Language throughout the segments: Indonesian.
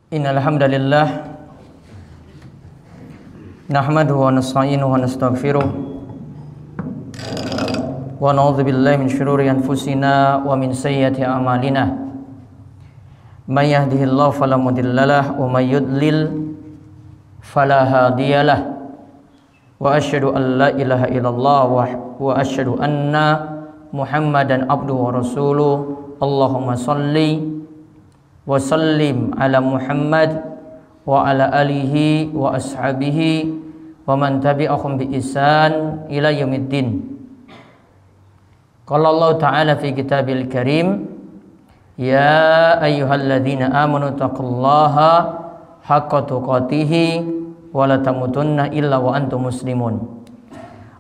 Innal hamdalillah nahmaduhu wa nasta'inuhu wa nastaghfiruh wa na'udzu billahi min shururi anfusina wa min sayyiati a'malina. May yahdihillahu fala mudhillalah wa may yudlil fala hadiyalah. Wa asyhadu an la ilaha illallah wa asyhadu anna Muhammadan abduhu wa rasuluh. Allahumma shalli wa sallim ala Muhammad wa ala alihi wa ashabihi wa man tabi'ahum bi ihsan ila yaumiddin. Qala Allah ta'ala fi kitabil karim, ya ayyuhalladzina amanu taqullaha haqqa tuqatih wa la tamutunna illa wa antum muslimun.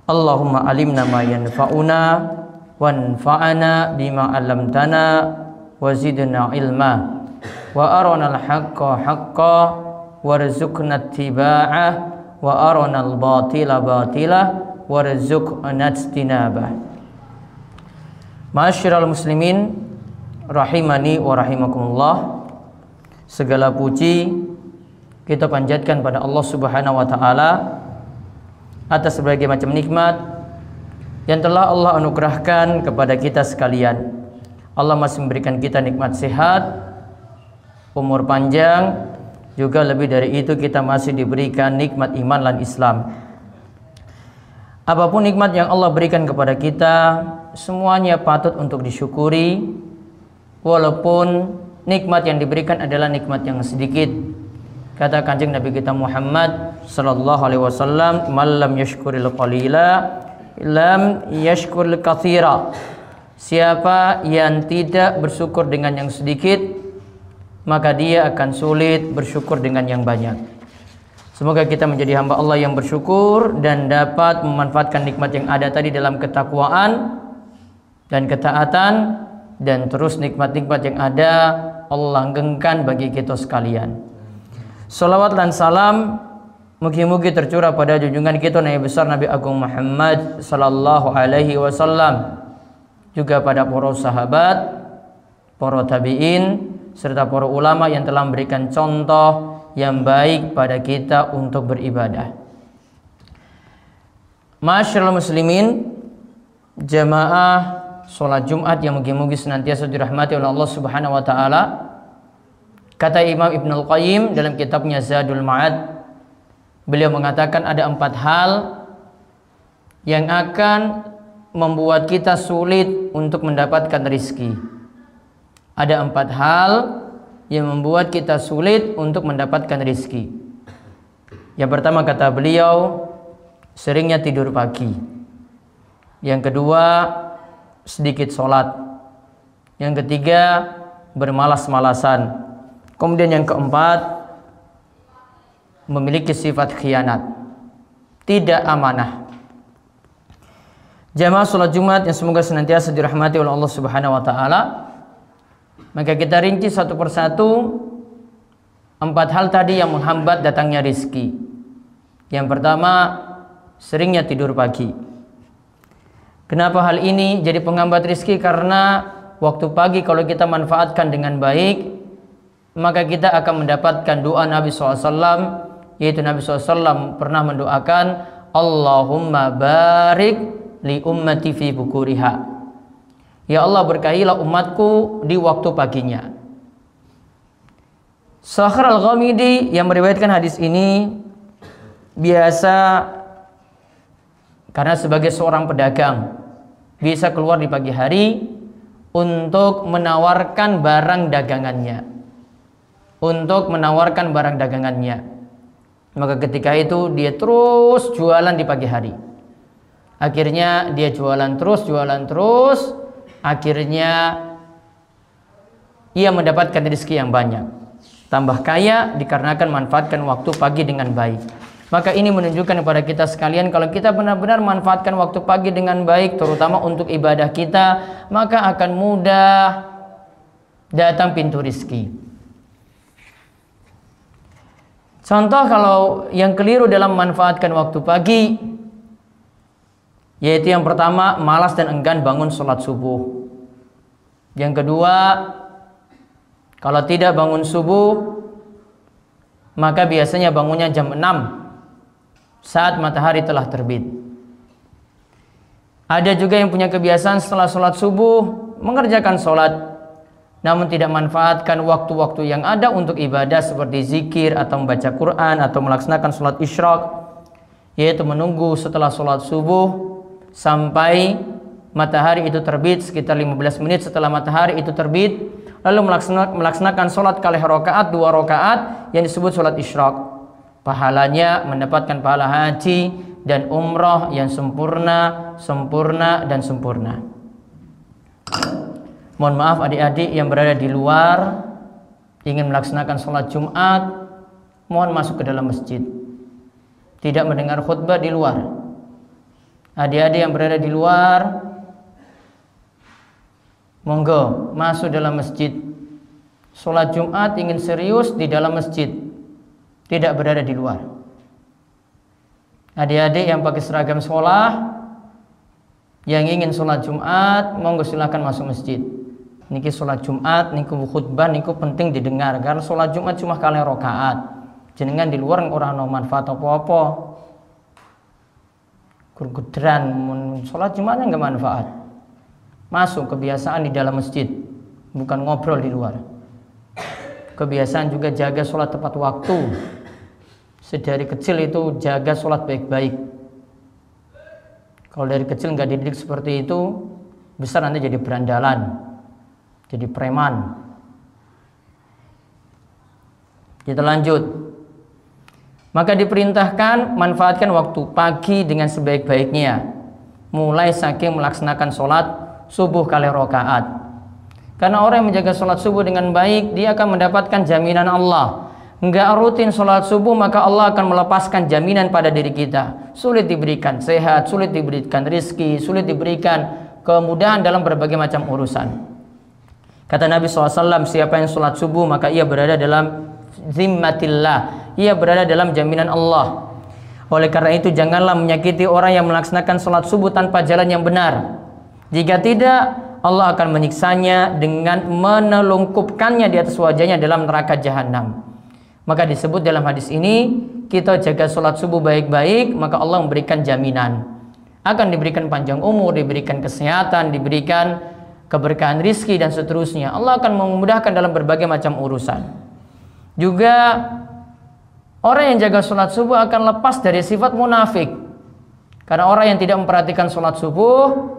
Allahumma alimna ma yanfa'una wanfa'na bima 'allamtana wa zidna ilma wa aronal haqqa haqqa warzuqna ittiba'ah wa aronal batila batila warzuqna ijtinabah. Ma'asyiral muslimin rahimani wa rahimakumullah. Segala puji kita panjatkan pada Allah Subhanahu wa taala atas berbagai macam nikmat yang telah Allah anugerahkan kepada kita sekalian. Allah masih memberikan kita nikmat sehat, umur panjang, juga lebih dari itu kita masih diberikan nikmat iman dan Islam. Apapun nikmat yang Allah berikan kepada kita, semuanya patut untuk disyukuri, walaupun nikmat yang diberikan adalah nikmat yang sedikit. Kata Kanjeng Nabi kita Muhammad sallallahu alaihi wasallam, "Man lam yashkuril qalila lam yashkuril katsira." Siapa yang tidak bersyukur dengan yang sedikit, maka dia akan sulit bersyukur dengan yang banyak. Semoga kita menjadi hamba Allah yang bersyukur dan dapat memanfaatkan nikmat yang ada tadi dalam ketakwaan dan ketaatan, dan terus nikmat-nikmat yang ada Allah langgengkan bagi kita sekalian. Salawat dan salam mugi-mugi tercurah pada junjungan kita Nabi besar Nabi Agung Muhammad sallallahu alaihi wasallam, juga pada para sahabat, para tabi'in, serta para ulama yang telah memberikan contoh yang baik pada kita untuk beribadah. Ma'asyiral muslimin, jamaah sholat Jumat yang mugi-mugi senantiasa dirahmati oleh Allah Subhanahu wa taala. Kata Imam Ibnul Qayyim dalam kitabnya Zadul Ma'ad, beliau mengatakan ada 4 hal yang akan membuat kita sulit untuk mendapatkan rizki. Ada 4 hal yang membuat kita sulit untuk mendapatkan rizki. Yang pertama kata beliau, seringnya tidur pagi. Yang kedua, sedikit sholat. Yang ketiga, bermalas-malasan. Kemudian yang keempat, memiliki sifat khianat, tidak amanah. Jamaah sholat Jumat yang semoga senantiasa dirahmati oleh Allah Subhanahu wa taala, maka kita rinci satu persatu 4 hal tadi yang menghambat datangnya rizki. Yang pertama, seringnya tidur pagi. Kenapa hal ini jadi penghambat rizki? Karena waktu pagi kalau kita manfaatkan dengan baik, maka kita akan mendapatkan doa Nabi SAW, yaitu Nabi SAW pernah mendoakan, Allahumma barik li ummati fi bukuriha. Ya Allah, berkahilah umatku di waktu paginya. Sakhar Al-Ghamidi yang meriwayatkan hadis ini biasa, karena sebagai seorang pedagang bisa keluar di pagi hari untuk menawarkan barang dagangannya. Maka ketika itu dia terus jualan di pagi hari. Akhirnya dia jualan terus, akhirnya ia mendapatkan rezeki yang banyak, tambah kaya dikarenakan manfaatkan waktu pagi dengan baik. Maka ini menunjukkan kepada kita sekalian, kalau kita benar-benar manfaatkan waktu pagi dengan baik, terutama untuk ibadah kita, maka akan mudah datang pintu rezeki. Contoh kalau yang keliru dalam memanfaatkan waktu pagi, yaitu yang pertama, malas dan enggan bangun sholat subuh. Yang kedua, kalau tidak bangun subuh, maka biasanya bangunnya jam 6 saat matahari telah terbit. Ada juga yang punya kebiasaan setelah sholat subuh mengerjakan sholat, namun tidak manfaatkan waktu-waktu yang ada untuk ibadah seperti zikir atau membaca Quran atau melaksanakan sholat isyraq, yaitu menunggu setelah sholat subuh sampai matahari itu terbit sekitar 15 menit setelah matahari itu terbit, lalu melaksanakan sholat kali rakaat 2 rakaat yang disebut sholat isyraq. Pahalanya mendapatkan pahala haji dan umrah yang sempurna, dan sempurna. Mohon maaf adik-adik yang berada di luar ingin melaksanakan sholat Jumat, mohon masuk ke dalam masjid. Tidak mendengar khutbah di luar. Adik-adik yang berada di luar, monggo masuk dalam masjid. Sholat Jumat ingin serius di dalam masjid, tidak berada di luar. Adik-adik yang pakai seragam sekolah yang ingin sholat Jumat, monggo silakan masuk masjid. Niki sholat Jumat, niku khutbah, niku penting didengar karena sholat Jumat cuma kali rakaat. Jenengan di luar orang no manfaat apa-apa. Gudran sholat Jumatnya nggak manfaat. Masuk kebiasaan di dalam masjid, bukan ngobrol di luar. Kebiasaan juga jaga sholat tepat waktu. Sedari kecil itu jaga sholat baik-baik. Kalau dari kecil nggak dididik seperti itu, besar nanti jadi berandalan, jadi preman. Kita lanjut. Maka diperintahkan manfaatkan waktu pagi dengan sebaik-baiknya, mulai saking melaksanakan sholat subuh kali rakaat. Karena orang yang menjaga sholat subuh dengan baik, dia akan mendapatkan jaminan Allah. Enggak rutin sholat subuh, maka Allah akan melepaskan jaminan pada diri kita. Sulit diberikan sehat, sulit diberikan rizki, sulit diberikan kemudahan dalam berbagai macam urusan. Kata Nabi SAW, siapa yang sholat subuh maka ia berada dalam zimmatillah, ia berada dalam jaminan Allah. Oleh karena itu janganlah menyakiti orang yang melaksanakan sholat subuh tanpa jalan yang benar. Jika tidak, Allah akan menyiksanya dengan menelungkupkannya di atas wajahnya dalam neraka jahanam. Maka disebut dalam hadis ini, kita jaga sholat subuh baik-baik, maka Allah memberikan jaminan. Akan diberikan panjang umur, diberikan kesehatan, diberikan keberkahan rizki dan seterusnya. Allah akan memudahkan dalam berbagai macam urusan. Juga orang yang jaga sholat subuh akan lepas dari sifat munafik. Karena orang yang tidak memperhatikan sholat subuh,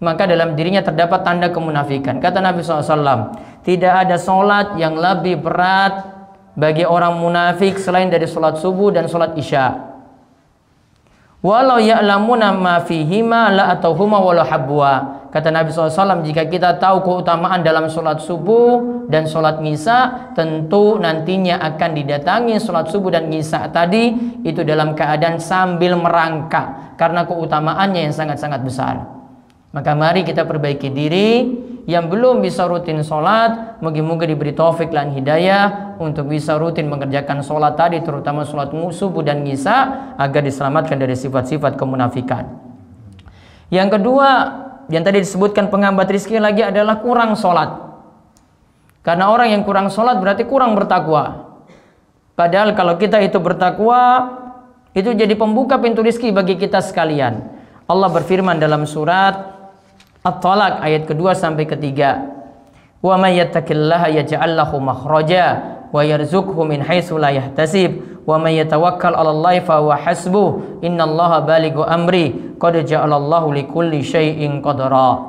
maka dalam dirinya terdapat tanda kemunafikan. Kata Nabi SAW, tidak ada sholat yang lebih berat bagi orang munafik selain dari sholat subuh dan sholat isya. Walau ya'lamuna ma fihima la atauhuma walau habwa. Kata Nabi SAW, jika kita tahu keutamaan dalam sholat subuh dan sholat ngisa, tentu nantinya akan didatangi sholat subuh dan ngisa tadi itu dalam keadaan sambil merangkak, karena keutamaannya yang sangat-sangat besar. Maka mari kita perbaiki diri. Yang belum bisa rutin sholat, moga-moga diberi taufik dan hidayah untuk bisa rutin mengerjakan sholat tadi, terutama sholat subuh dan ngisa, agar diselamatkan dari sifat-sifat kemunafikan. Yang kedua, yang tadi disebutkan penghambat rizki lagi adalah kurang sholat. Karena orang yang kurang sholat berarti kurang bertakwa. Padahal kalau kita itu bertakwa, itu jadi pembuka pintu rizki bagi kita sekalian. Allah berfirman dalam surat At-Talaq ayat kedua sampai ketiga, wa may yattaqillaha yaj'al lahu makhraja wa yarzuqhu min haitsu la yahtasib wa may yatawakkal 'alallahi fa huwa hasbuh innallaha balighu amri qad ja'alallahu likulli syai'in qadara.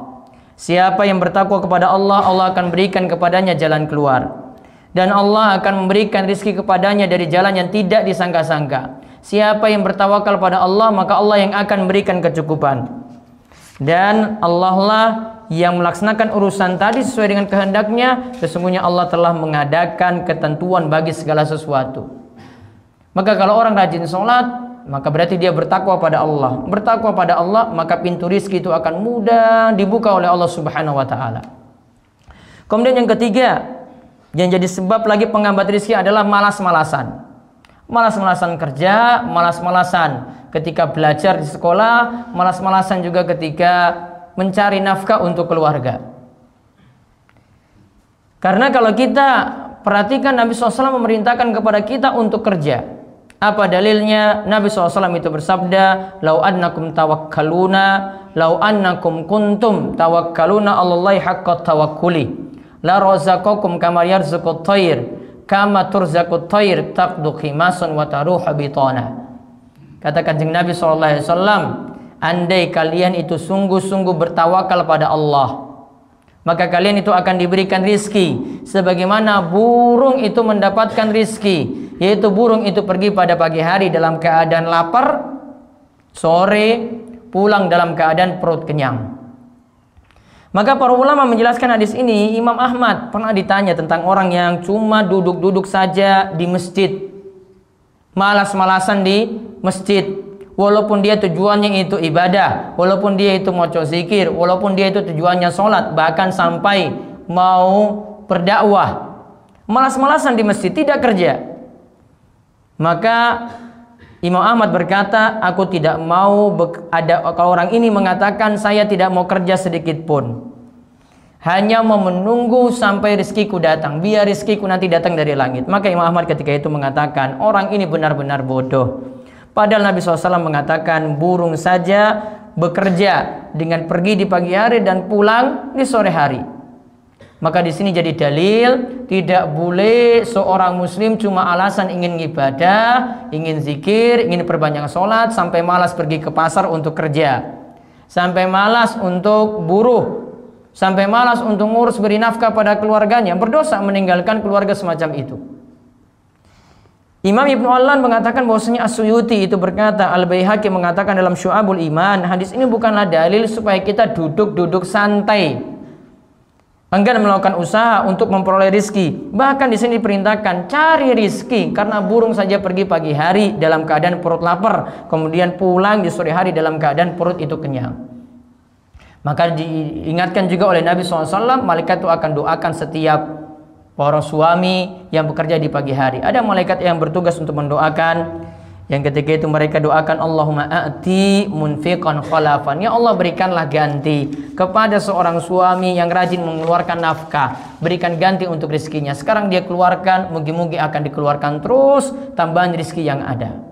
Siapa yang bertakwa kepada Allah, Allah akan berikan kepadanya jalan keluar, dan Allah akan memberikan rizki kepadanya dari jalan yang tidak disangka-sangka. Siapa yang bertawakal pada Allah, maka Allah yang akan memberikan kecukupan. Dan Allah lah yang melaksanakan urusan tadi sesuai dengan kehendaknya. Sesungguhnya Allah telah mengadakan ketentuan bagi segala sesuatu. Maka kalau orang rajin sholat, maka berarti dia bertakwa pada Allah. Bertakwa pada Allah, maka pintu rizki itu akan mudah dibuka oleh Allah Subhanahu wa ta'ala. Kemudian yang ketiga, yang jadi sebab lagi penghambat rizki adalah malas-malasan. Malas-malasan kerja, malas-malasan ketika belajar di sekolah, malas-malasan juga ketika mencari nafkah untuk keluarga. Karena kalau kita perhatikan Nabi SAW memerintahkan kepada kita untuk kerja. Apa dalilnya? Nabi SAW itu bersabda, "Lau annakum tawakkaluna, lau annakum kuntum tawakkaluna 'alallahi haqqa tawakkuli, la razaqakum kama yarzuqut thair, kama turzaqut thair taqdu khimasan wa taruhu bitana." Kata Kanjeng Nabi SAW, andai kalian itu sungguh-sungguh bertawakal pada Allah, maka kalian itu akan diberikan rizki sebagaimana burung itu mendapatkan rizki, yaitu burung itu pergi pada pagi hari dalam keadaan lapar, sore pulang dalam keadaan perut kenyang. Maka para ulama menjelaskan hadis ini. Imam Ahmad pernah ditanya tentang orang yang cuma duduk-duduk saja di masjid, malas-malasan di masjid, walaupun dia tujuannya itu ibadah, walaupun dia itu mau zikir, walaupun dia itu tujuannya sholat, bahkan sampai mau berdakwah, malas-malasan di masjid, tidak kerja. Maka Imam Ahmad berkata, aku tidak mau kalau orang ini mengatakan saya tidak mau kerja sedikit pun, hanya mau menunggu sampai rizkiku datang, biar rizkiku nanti datang dari langit. Maka Imam Ahmad ketika itu mengatakan, orang ini benar-benar bodoh. Padahal Nabi SAW mengatakan burung saja bekerja dengan pergi di pagi hari dan pulang di sore hari. Maka di sini jadi dalil tidak boleh seorang muslim cuma alasan ingin ibadah, ingin zikir, ingin perbanyak sholat, sampai malas pergi ke pasar untuk kerja, sampai malas untuk buruh, sampai malas untuk ngurus beri nafkah pada keluarganya, berdosa meninggalkan keluarga semacam itu. Imam Ibnu Allan mengatakan bahwasanya As-Suyuti itu berkata, Al-Baihaqi mengatakan dalam Syu'abul Iman, hadis ini bukanlah dalil supaya kita duduk-duduk santai, enggan melakukan usaha untuk memperoleh rizki. Bahkan di sini diperintahkan cari rizki, karena burung saja pergi pagi hari dalam keadaan perut lapar, kemudian pulang di sore hari dalam keadaan perut itu kenyang. Maka diingatkan juga oleh Nabi SAW, malaikat itu akan doakan setiap para suami yang bekerja di pagi hari. Ada malaikat yang bertugas untuk mendoakan, yang ketika itu mereka doakan, Allahumma a'ti munfiqan khalafan, ya Allah berikanlah ganti kepada seorang suami yang rajin mengeluarkan nafkah, berikan ganti untuk rizkinya. Sekarang dia keluarkan, mugi-mugi akan dikeluarkan terus tambahan rizki yang ada.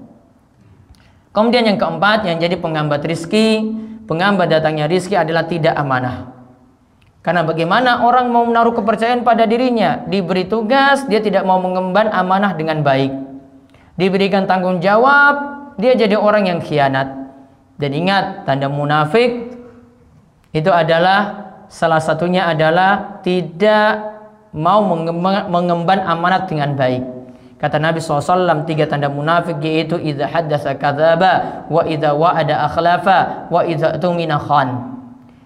Kemudian yang keempat, yang jadi penghambat rizki, penghambat datangnya rizki adalah tidak amanah. Karena bagaimana orang mau menaruh kepercayaan pada dirinya, diberi tugas, dia tidak mau mengemban amanah dengan baik, diberikan tanggung jawab, dia jadi orang yang khianat. Dan ingat, tanda munafik itu adalah salah satunya adalah tidak mau mengemban amanat dengan baik. Kata Nabi SAW, 3 tanda munafik yaitu idza haddatsa kadzaba, wa idza wa'ada akhlafa, wa idza tumina khan.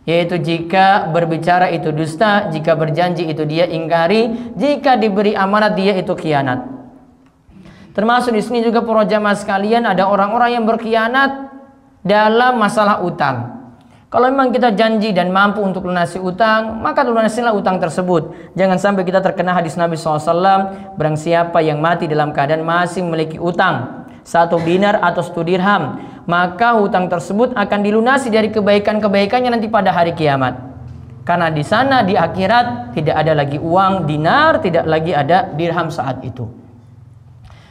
Yaitu jika berbicara itu dusta, jika berjanji itu dia ingkari, jika diberi amanat dia itu khianat. Termasuk di sini juga para jamaah sekalian, ada orang-orang yang berkhianat dalam masalah utang. Kalau memang kita janji dan mampu untuk lunasi utang, maka lunasilah utang tersebut. Jangan sampai kita terkena hadis Nabi SAW, barang siapa yang mati dalam keadaan masih memiliki utang 1 dinar atau 1 dirham, maka hutang tersebut akan dilunasi dari kebaikan-kebaikannya nanti pada hari kiamat. Karena di sana di akhirat tidak ada lagi uang dinar, tidak lagi ada dirham saat itu.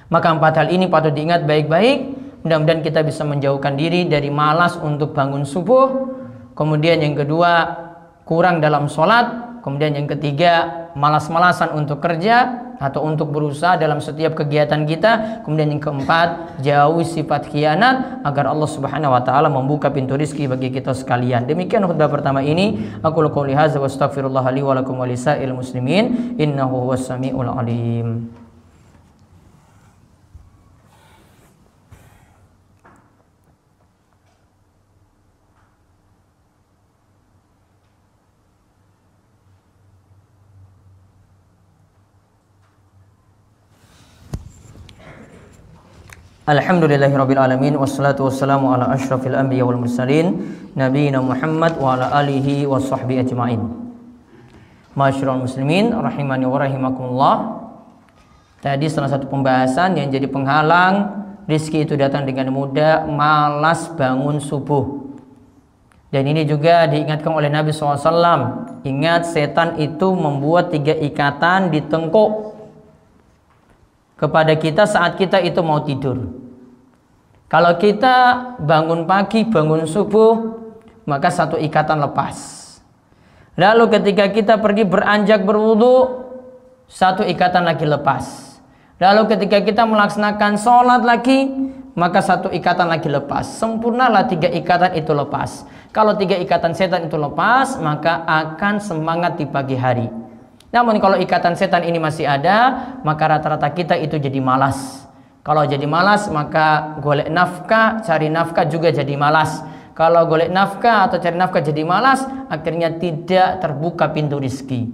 Maka 4 hal ini patut diingat baik-baik. Mudah-mudahan kita bisa menjauhkan diri dari malas untuk bangun subuh. Kemudian yang kedua, kurang dalam sholat. Kemudian yang ketiga, malas-malasan untuk kerja atau untuk berusaha dalam setiap kegiatan kita. Kemudian yang keempat, jauhi sifat khianat agar Allah Subhanahu wa taala membuka pintu rizki bagi kita sekalian. Demikian khutbah pertama ini. Aku qouli hadza wa astaghfirullah li wa lakum wa lisa'il muslimin innahu huwas samiul alim. Alhamdulillahirabbil alamin wassalatu wassalamu ala asyrafil anbiya wal mursalin nabiyina Muhammad wa ala alihi washabbihi ajmain. Masyarul muslimin rahimani wa rahimakumullah. Tadi salah satu pembahasan yang jadi penghalang rizki itu datang dengan mudah, malas bangun subuh. Dan ini juga diingatkan oleh Nabi SAW. Ingat, setan itu membuat 3 ikatan di tengkuk kepada kita saat kita itu mau tidur. Kalau kita bangun pagi, bangun subuh, maka satu ikatan lepas. Lalu ketika kita pergi beranjak berwudu, satu ikatan lagi lepas. Lalu ketika kita melaksanakan sholat lagi, maka satu ikatan lagi lepas. Sempurnalah 3 ikatan itu lepas. Kalau 3 ikatan setan itu lepas, maka akan semangat di pagi hari. Namun kalau ikatan setan ini masih ada, maka rata-rata kita itu jadi malas. Kalau jadi malas, maka golek nafkah, cari nafkah juga jadi malas. Kalau golek nafkah atau cari nafkah jadi malas, akhirnya tidak terbuka pintu rizki.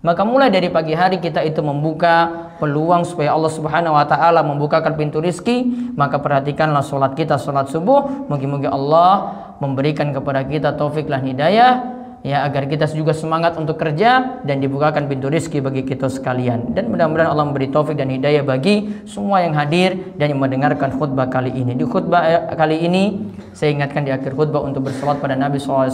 Maka mulai dari pagi hari kita itu membuka peluang supaya Allah Subhanahu wa taala membukakan pintu rizki. Maka perhatikanlah sholat kita, sholat subuh. Mungkin-mungkin Allah memberikan kepada kita taufik dan hidayah, ya, agar kita juga semangat untuk kerja dan dibukakan pintu rizki bagi kita sekalian. Dan mudah-mudahan Allah memberi taufik dan hidayah bagi semua yang hadir dan yang mendengarkan khutbah kali ini. Di khutbah kali ini saya ingatkan di akhir khutbah untuk berselawat pada Nabi SAW.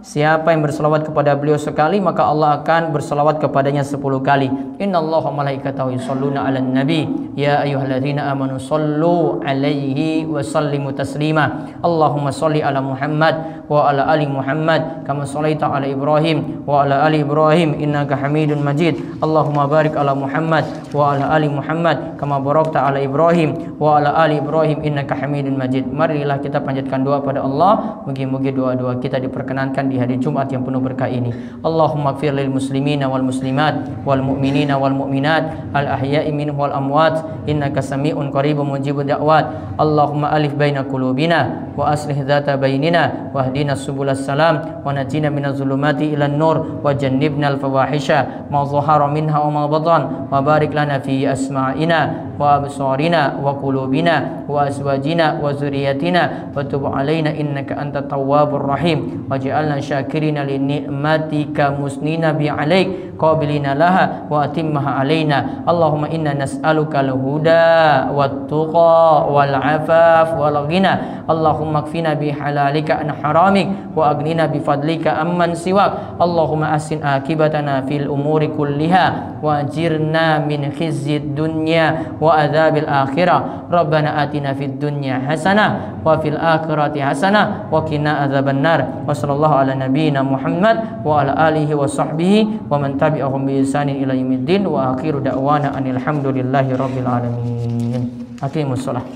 Siapa yang berselawat kepada beliau sekali, maka Allah akan berselawat kepadanya 10 kali. Innallaha wa malaikatahu yusholluna 'alan nabi ya ayyuhalladzina amanu shollu 'alaihi wa sallimu taslima. Allahumma sholli ala Muhammad wa ala ali Muhammad kama shallaita ala Ibrahim wa ala ali Ibrahim innaka Hamidun Majid. Allahumma barik ala Muhammad wa ala ali Muhammad kama barakta ala Ibrahim wa ala ali Ibrahim innaka Hamidun Majid. Marilah kita panjatkan doa pada Allah. Mugi-mugi doa-doa kita diperkenankan di hari Jumat yang penuh berkah ini. Allahumma ighfir lil muslimina wal muslimat wal mu'minina wal mu'minat al ahya'i minhum wal amwat innaka sami'un qaribun mujibud da'wat. Allahumma alif baina qulubina wa aslih dzata bainina wahdina subulas salam wa najina minaz zulumati ilan nur wa jannibna al fawahisha ma dhahara minha wa ma batan wa barik lana fi asma'ina wa absarina wa qulubina wa azwajina wa zurriyyatina wa tub alaina innaka antat tawwabur rahim waj'alna syakirina li ni'matika musnina bi 'alaik qabilina laha wa atimmaha alaina. Allahumma inna nas'aluka al-huda wat tuqa wal 'afaf wal ghina. Allahumma kfina bi halalika an haramik wa aghnina bi fadlika amman siwak. Allahumma ahsin akibatana fil umuri kulliha wa ajirna min khizyid dunya wa adzabil akhirah. Rabbana atina fid dunya hasanah wa fil akhirati hasanah wa qina adzaban nar. Wa sallallahu ala nabiyyina Muhammad wa ala alihi wa sahbihi wa man tabi'ahum bi ihsanin ila yaumiddin wa akhiru da'wana anil hamdulillahi rabbil alamin. Aqimus shalah.